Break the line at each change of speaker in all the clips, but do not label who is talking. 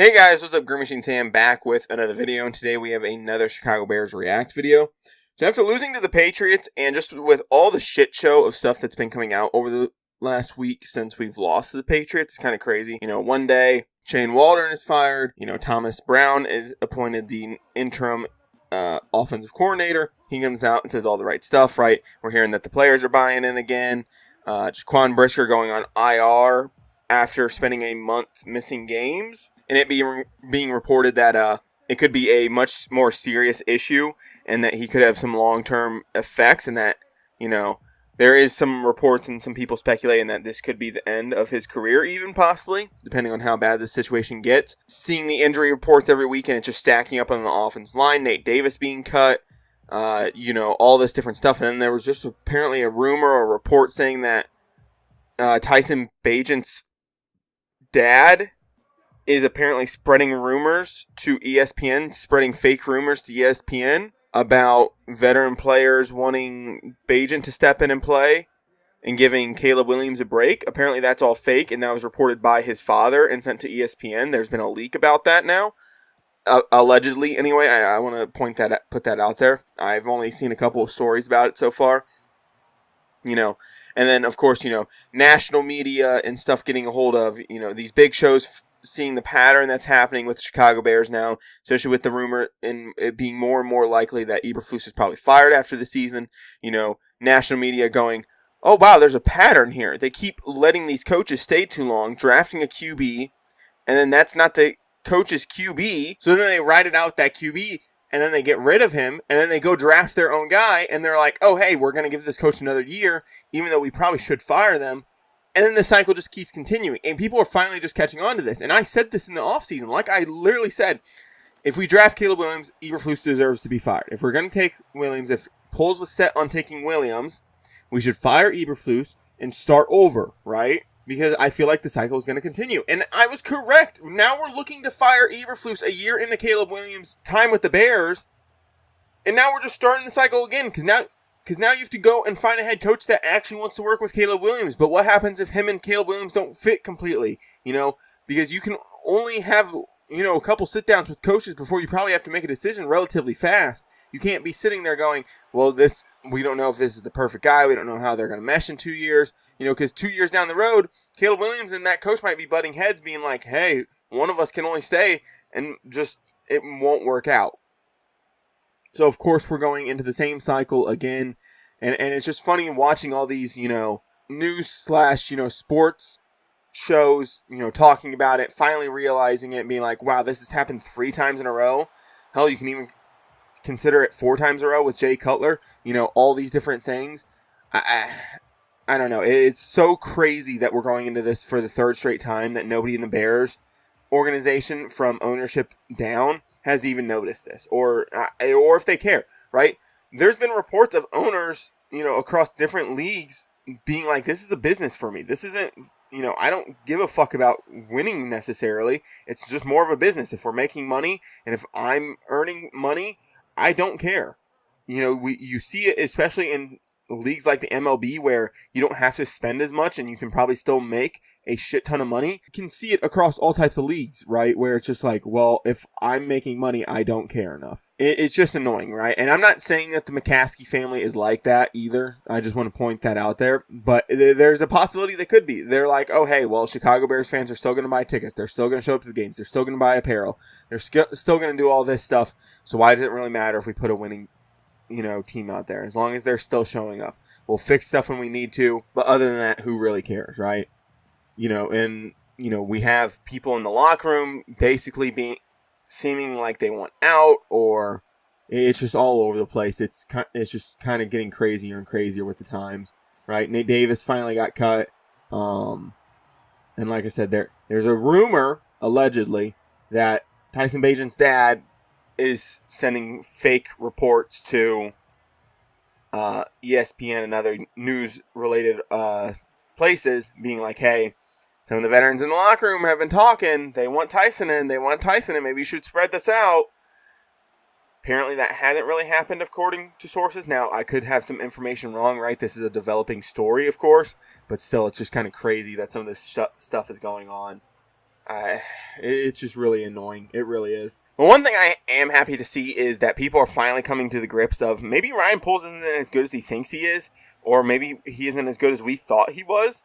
Hey guys, what's up? GreenMachineSam back with another video, and today we have another Chicago Bears React video. So after losing to the Patriots, and just with all the shit show of stuff that's been coming out over the last week since we've lost to the Patriots, it's kind of crazy. You know, one day, Shane Waldron is fired. You know, Thomas Brown is appointed the interim offensive coordinator. He comes out and says all the right stuff, right? We're hearing that the players are buying in again. Jaquan Brisker going on IR after spending a month missing games. And it being reported that it could be a much more serious issue and that he could have some long-term effects, and that, you know, there is some reports and some people speculating that this could be the end of his career, even possibly, depending on how bad the situation gets. Seeing the injury reports every week and it's just stacking up on the offensive line, Nate Davis being cut, you know, all this different stuff. And then there was just apparently a rumor or a report saying that Tyson Bagent's dad is apparently spreading rumors to ESPN, spreading fake rumors to ESPN about veteran players wanting Bagent to step in and play and giving Caleb Williams a break. Apparently that's all fake, and that was reported by his father and sent to ESPN. There's been a leak about that now. Allegedly, anyway. I want to put that out there. I've only seen a couple of stories about it so far. You know, and then, of course, you know, national media and stuff getting a hold of, you know, these big shows, seeing the pattern that's happening with the Chicago Bears now, especially with the rumor and it being more and more likely that Eberflus is probably fired after the season. You know, national media going, oh, wow, there's a pattern here. They keep letting these coaches stay too long, drafting a QB, and then that's not the coach's QB. So then they ride it out that QB, and then they get rid of him, and then they go draft their own guy, and they're like, oh, hey, we're going to give this coach another year, even though we probably should fire them. And then the cycle just keeps continuing. And people are finally just catching on to this. And I said this in the offseason. Like I literally said, if we draft Caleb Williams, Eberflus deserves to be fired. If we're going to take Williams, if Poles was set on taking Williams, we should fire Eberflus and start over, right? Because I feel like the cycle is going to continue. And I was correct. Now we're looking to fire Eberflus a year into Caleb Williams' time with the Bears. And now we're just starting the cycle again. Because now you have to go and find a head coach that actually wants to work with Caleb Williams. But what happens if him and Caleb Williams don't fit completely? You know, because you can only have, you know, a couple sit-downs with coaches before you probably have to make a decision relatively fast. You can't be sitting there going, well, we don't know if this is the perfect guy. We don't know how they're going to mesh in 2 years. You know, because 2 years down the road, Caleb Williams and that coach might be butting heads, being like, hey, one of us can only stay, and just it won't work out. So, of course, we're going into the same cycle again. And it's just funny watching all these, you know, news / you know, sports shows, you know, talking about it, finally realizing it, and being like, wow, this has happened 3 times in a row. Hell, you can even consider it 4 times in a row with Jay Cutler. You know, all these different things. I don't know. It's so crazy that we're going into this for the 3rd straight time that nobody in the Bears organization from ownership down has even noticed this, or if they care, right? There's been reports of owners, you know, across different leagues being like, this is a business for me. This isn't, you know, I don't give a fuck about winning necessarily. It's just more of a business. If we're making money and if I'm earning money, I don't care. You know, you see it especially in leagues like the MLB where you don't have to spend as much and you can probably still make a shit ton of money. You can see it across all types of leagues, right? Where it's just like, well, if I'm making money, I don't care enough. It's just annoying, right? And I'm not saying that the McCaskey family is like that either. I just want to point that out there. But there's a possibility they could be. They're like, oh, hey, well, Chicago Bears fans are still going to buy tickets. They're still going to show up to the games. They're still going to buy apparel. They're still going to do all this stuff. So why does it really matter if we put a winning, you know, team out there? As long as they're still showing up. We'll fix stuff when we need to. But other than that, who really cares, right? You know, and, you know, we have people in the locker room basically seeming like they want out, or it's just all over the place. It's just kind of getting crazier and crazier with the times, right? Nate Davis finally got cut. And like I said, there's a rumor, allegedly, that Tyson Bagent's dad is sending fake reports to ESPN and other news-related places, being like, hey, some of the veterans in the locker room have been talking. They want Tyson in. Maybe you should spread this out. Apparently that hasn't really happened according to sources. Now, I could have some information wrong, right? This is a developing story, of course. But still, it's just kind of crazy that some of this stuff is going on. It's just really annoying. It really is. But one thing I am happy to see is that people are finally coming to the grips of maybe Ryan Poles isn't as good as he thinks he is, or maybe he isn't as good as we thought he was.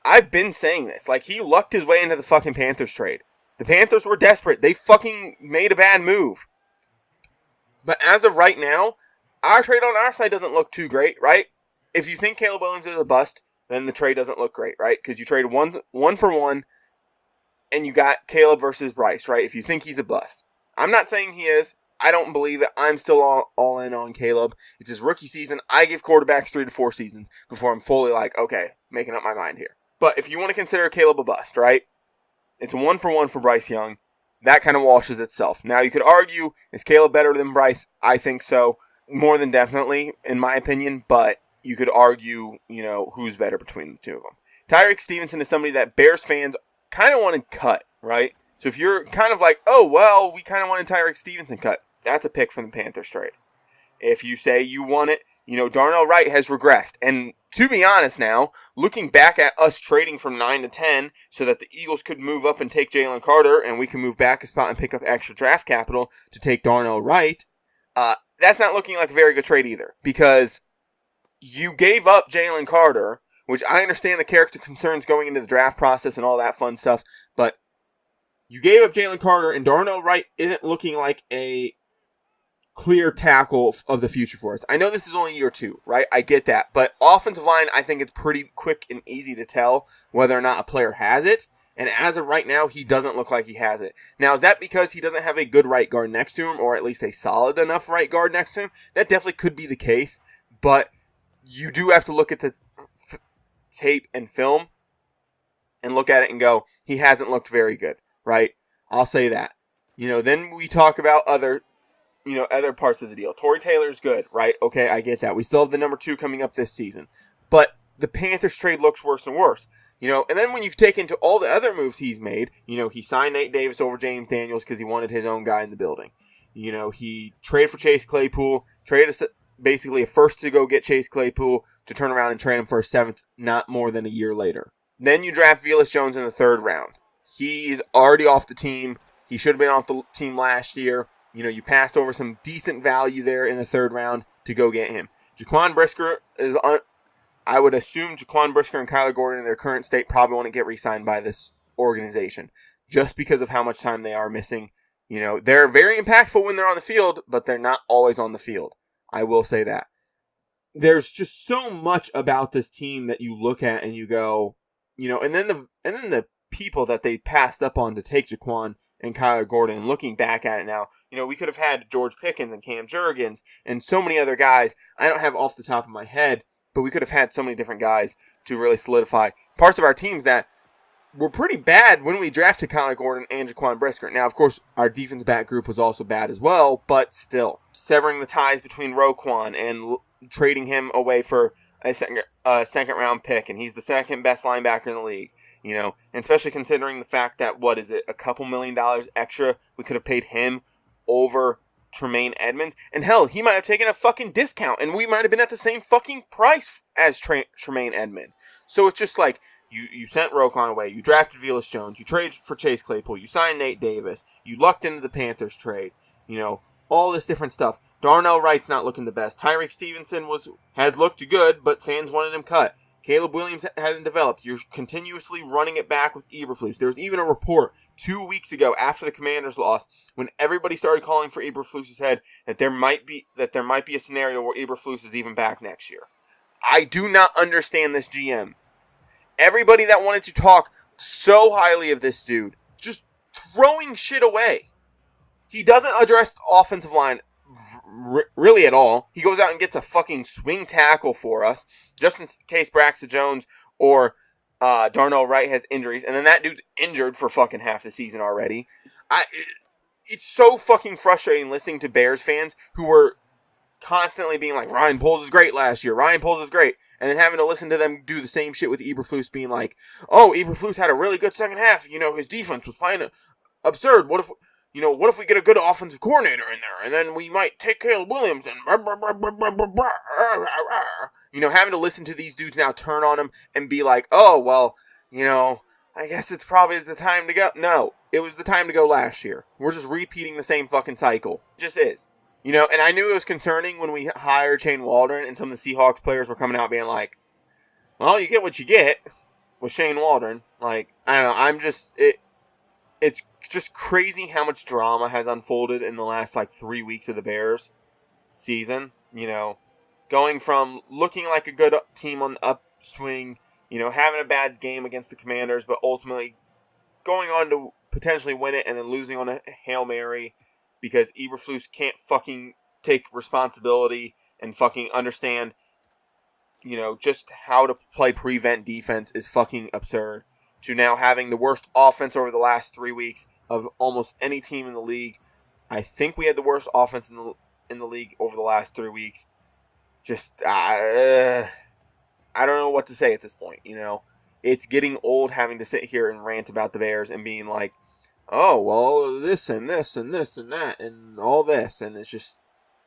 I've been saying this. Like, he lucked his way into the fucking Panthers trade. The Panthers were desperate. They fucking made a bad move. But as of right now, our trade on our side doesn't look too great, right? If you think Caleb Williams is a bust, then the trade doesn't look great, right? Because you traded one for one, and you got Caleb versus Bryce, right? If you think he's a bust. I'm not saying he is. I don't believe it. I'm still all in on Caleb. It's his rookie season. I give quarterbacks 3 to 4 seasons before I'm fully like, okay, making up my mind here. But if you want to consider Caleb a bust, right? It's a 1 for 1 for Bryce Young. That kind of washes itself. Now, you could argue, is Caleb better than Bryce? I think so. More than definitely, in my opinion. But you could argue, who's better between the two of them. Tyreek Stevenson is somebody that Bears fans kind of want to cut, right? So if you're kind of like, oh, well, we kind of wanted Tyreek Stevenson cut, that's a pick from the Panthers trade. If you say you want it, Darnell Wright has regressed. And to be honest now, looking back at us trading from 9 to 10 so that the Eagles could move up and take Jalen Carter and we can move back a spot and pick up extra draft capital to take Darnell Wright, that's not looking like a very good trade either. Because you gave up Jalen Carter, which I understand the character concerns going into the draft process and all that fun stuff, but you gave up Jalen Carter and Darnell Wright isn't looking like a clear tackle of the future for us. I know this is only year 2, right? I get that. But offensive line, I think it's pretty quick and easy to tell whether or not a player has it. And as of right now, he doesn't look like he has it. Now, is that because he doesn't have a good right guard next to him, or at least a solid enough right guard next to him? That definitely could be the case. But you do have to look at the tape and film and look at it and go, he hasn't looked very good, right? I'll say that. Then we talk about other parts of the deal. Torrey Taylor's good, right? Okay, I get that. We still have the number 2 coming up this season. But the Panthers trade looks worse and worse. And then when you take into all the other moves he's made, he signed Nate Davis over James Daniels because he wanted his own guy in the building. He traded for Chase Claypool, traded basically a first to go get Chase Claypool to turn around and trade him for a 7th not more than a year later. Then you draft Velus Jones in the 3rd round. He's already off the team. He should have been off the team last year. You passed over some decent value there in the 3rd round to go get him. Jaquan Brisker is on. I would assume Jaquan Brisker and Kyler Gordon in their current state probably want to get re-signed by this organization just because of how much time they are missing. They're very impactful when they're on the field, but they're not always on the field. I will say that. There's just so much about this team that you look at and you go, and then the people that they passed up on to take Jaquan and Kyler Gordon, looking back at it now, we could have had George Pickens and Cam Jurgens and so many other guys. I don't have off the top of my head, but we could have had so many different guys to really solidify parts of our teams that were pretty bad when we drafted Kyler Gordon and Jaquan Brisker. Now, of course, our defense back group was also bad as well, but still. Severing the ties between Roquan and trading him away for a second round pick, and he's the 2nd best linebacker in the league. And especially considering the fact that, a couple $1 million extra we could have paid him over Tremaine Edmonds. And hell, he might have taken a fucking discount, and we might have been at the same fucking price as Tremaine Edmonds. So it's just like, you sent Roquan away, you drafted Velus Jones, you traded for Chase Claypool, you signed Nate Davis, you lucked into the Panthers trade, all this different stuff. Darnell Wright's not looking the best. Tyreek Stevenson has looked good, but fans wanted him cut. Caleb Williams hasn't developed. You're continuously running it back with Eberflus. There was even a report 2 weeks ago after the Commanders lost, when everybody started calling for Eberflus's head, that there might be a scenario where Eberflus is even back next year. I do not understand this GM. Everybody that wanted to talk so highly of this dude, just throwing shit away. He doesn't address the offensive line really at all. He goes out and gets a fucking swing tackle for us, just in case Braxton Jones or Darnell Wright has injuries, and then that dude's injured for fucking half the season already. It's so fucking frustrating listening to Bears fans who were constantly being like, Ryan Poles is great last year, Ryan Poles is great, and then having to listen to them do the same shit with Eberflus being like, oh, Eberflus had a really good second half, his defense was playing absurd, what if we get a good offensive coordinator in there, and then we might take Caleb Williams and having to listen to these dudes now turn on him and be like, oh, well, I guess it's probably the time to go. No, it was the time to go last year. We're just repeating the same fucking cycle. It just is. You know, and I knew it was concerning when we hired Shane Waldron and some of the Seahawks players were coming out being like, well, you get what you get with Shane Waldron. Like, I don't know, it's just crazy how much drama has unfolded in the last, 3 weeks of the Bears season. You know, going from looking like a good team on the upswing, you know, having a bad game against the Commanders, but ultimately going on to potentially win it and then losing on a Hail Mary because Eberflus can't fucking take responsibility and fucking understand, you know, just how to play prevent defense is fucking absurd. To now having the worst offense over the last 3 weeks of almost any team in the league. I think we had the worst offense in the league over the last 3 weeks. Just, I don't know what to say at this point, you know. It's getting old having to sit here and rant about the Bears and being like, oh, well, this and this and this and that and all this. And it's just,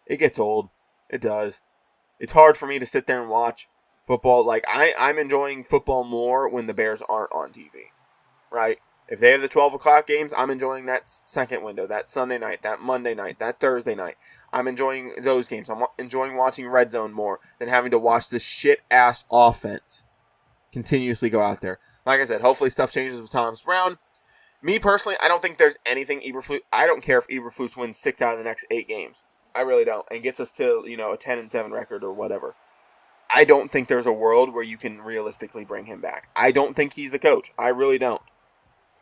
it gets old. It does. It's hard for me to sit there and watch football. Like, I'm enjoying football more when the Bears aren't on TV, right? If they have the 12 o'clock games, I'm enjoying that second window, that Sunday night, that Monday night, that Thursday night. I'm enjoying those games. I'm enjoying watching Red Zone more than having to watch this shit-ass offense continuously go out there. Like I said, hopefully stuff changes with Thomas Brown. Me personally, I don't think there's anything Eberflus. I don't care if Eberflus wins 6 out of the next 8 games. I really don't. And gets us to, you know, a 10-7 record or whatever. I don't think there's a world where you can realistically bring him back. I don't think he's the coach. I really don't.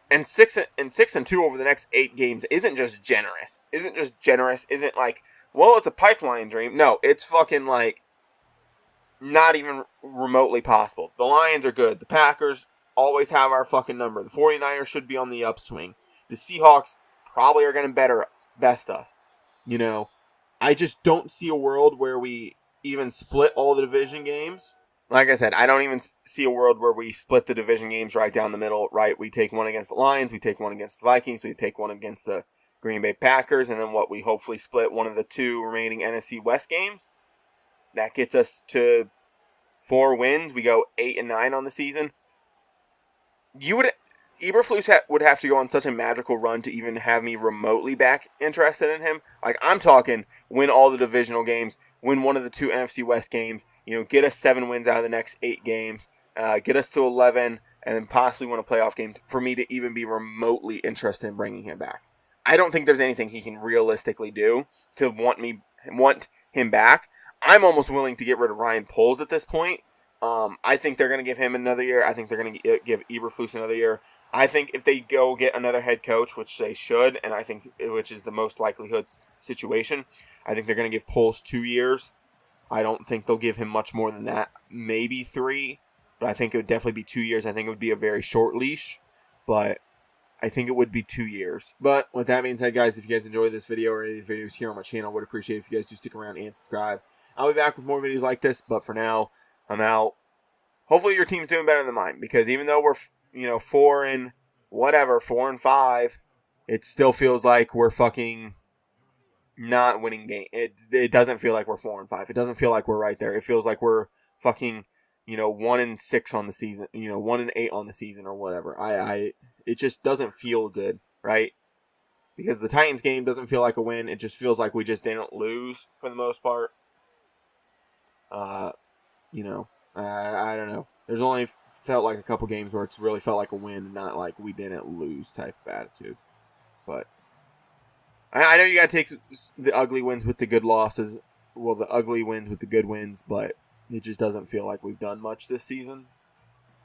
And 6-2 over the next 8 games isn't just generous. Isn't like, well, it's a pipeline dream. No, it's fucking like not even remotely possible. The Lions are good. The Packers always have our fucking number. The 49ers should be on the upswing. The Seahawks probably are going to best us. You know, I just don't see a world where we even split all the division games. Like I said, I don't even see a world where we split the division games right down the middle, right? We take one against the Lions, we take one against the Vikings, we take one against the Green Bay Packers, and then we hopefully split one of the 2 remaining NFC West games. That gets us to 4 wins. We go 8-9 on the season. Eberflus would have to go on such a magical run to even have me remotely back interested in him. Like, I'm talking win all the divisional games, win one of the 2 NFC West games, you know, get us 7 wins out of the next 8 games, get us to 11, and then possibly win a playoff game for me to even be remotely interested in bringing him back. I don't think there's anything he can realistically do to want him back. I'm almost willing to get rid of Ryan Poles at this point. I think they're going to give him another year. I think they're going to give Eberflus another year. I think if they go get another head coach, which they should, and I think which is the most likelihood situation, I think they're going to give Poles 2 years. I don't think they'll give him much more than that. Maybe 3, but I think it would definitely be 2 years. I think it would be a very short leash, but I think it would be 2 years. But with that being said, guys, if you guys enjoyed this video or any of the videos here on my channel, I would appreciate it if you guys do stick around and subscribe. I'll be back with more videos like this, but for now, I'm out. Hopefully your team's doing better than mine, because even though we're, you know, 4-5, it still feels like we're fucking not winning game. It doesn't feel like we're 4-5. It doesn't feel like we're right there. It feels like we're fucking, you know, 1-6 on the season, you know, 1-8 on the season or whatever. It just doesn't feel good, right? Because the Titans game doesn't feel like a win. It just feels like we just didn't lose for the most part. You know, I don't know. There's only felt like a couple games where it's really felt like a win, not like we didn't lose type of attitude. But I know you got to take the ugly wins with the good losses. Well, the ugly wins with the good wins, but it just doesn't feel like we've done much this season.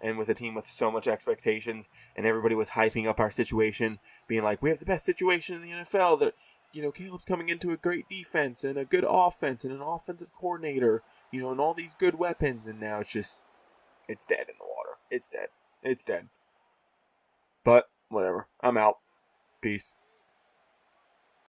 And with a team with so much expectations, and everybody was hyping up our situation, being like, we have the best situation in the NFL. That, you know, Caleb's coming into a great defense and a good offense and an offensive coordinator, you know, and all these good weapons. And now it's just, it's dead in the water. It's dead. It's dead. But whatever. I'm out. Peace.